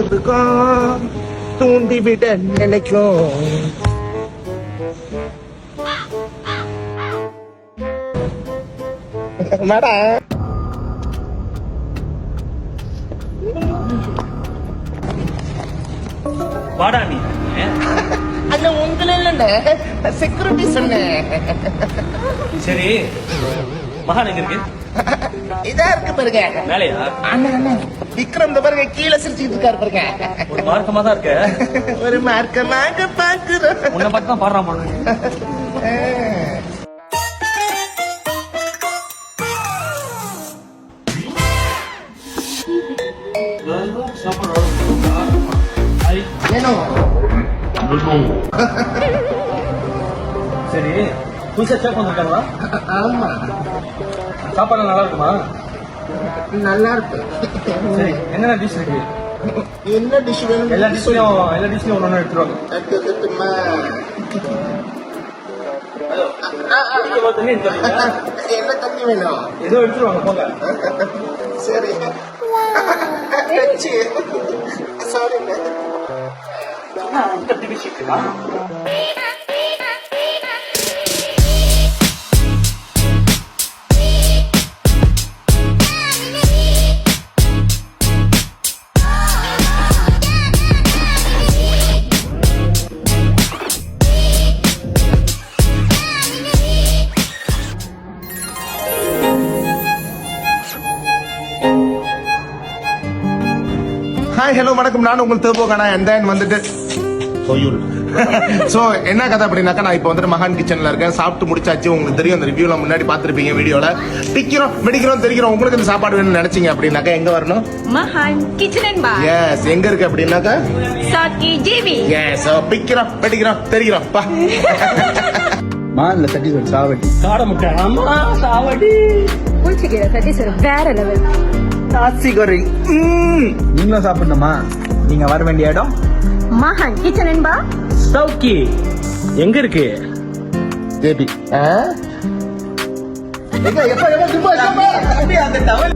இருக்கும் தூண்டிவிட நினைக்கும். மேடம் வாடா நீ. அண்ணா உங்களை இல்லைண்ண செக்யூரிட்டி சொன்னேன். சரி மகான் எங்க இருக்கு? இதா இருக்கு பாருங்க. மேலையா? அண்ணா அண்ணா விக்ரம் இந்த பாருங்க கீழே சிரிச்சுட்டு இருக்காரு பாருங்க. ஒரு மார்க்கமா தான் இருக்க. ஒரு மார்க்கமாக பாக்குறோம். உன்னை பார்த்து தான் பாடுறான் போல. சரி புதுசா சேப் வந்திருக்காங்களா? ஆமா சாப்பாடு நல்லா இருக்குமா? நல்லா இருக்கு. சரி என்னென்ன டிஷ் இருக்கு? என்ன டிஷ் வேணும்? எல்லா டிஷ்லயும் ஒண்ணு எடுத்துருவாங்க. என்ன தண்ணி வேணும்? ஏதோ எடுத்துருவாங்க போங்க. சரி சாரி. ஹாய் ஹலோ வணக்கம், நான் உங்கள் தேர்வோகானா அண்ட் தென் வந்துட்டு சோ என்ன கதை அப்படின்னாக்கா, நான் இப்போ வந்துட்டு மகான் கிச்சன்ல இருக்கேன். சாப்பிட்டு முடிச்சாச்சு. உங்களுக்கு தெரியும், அந்த ரிவ்யூல முன்னாடி பாத்துருப்பீங்க வீடியோல. டிக்கிறோம் வெடிக்கிறோம் தெரிக்கிறோம். உங்களுக்கு இந்த சாப்பாடு வேணும்னு நினைச்சீங்க அப்படின்னாக்கா எங்க வரணும்? மகான் கிச்சன் அண்ட் பார். எஸ். எங்க இருக்கு அப்படின்னாக்கா சாக்கி ஜிவி. எஸ். பிக்கிறோம் வெடிக்கிறோம் தெரிக்கிறோம் பா. மான்ல சட்டி சொல் சாவடி காடை முட்டை. ஆமா சாவடி. புளிச்சக்கீரை சட்டி சார் வேற லெவல். தாசி கொரை. நீங்களும் சாப்பிடணுமா? நீங்க வர வேண்டிய இடம் மகான் கிச்சன் அண்ட் பார். சவுக்கி எங்க இருக்கு? ஜேபி எப்ப எப்ப அந்த டவல்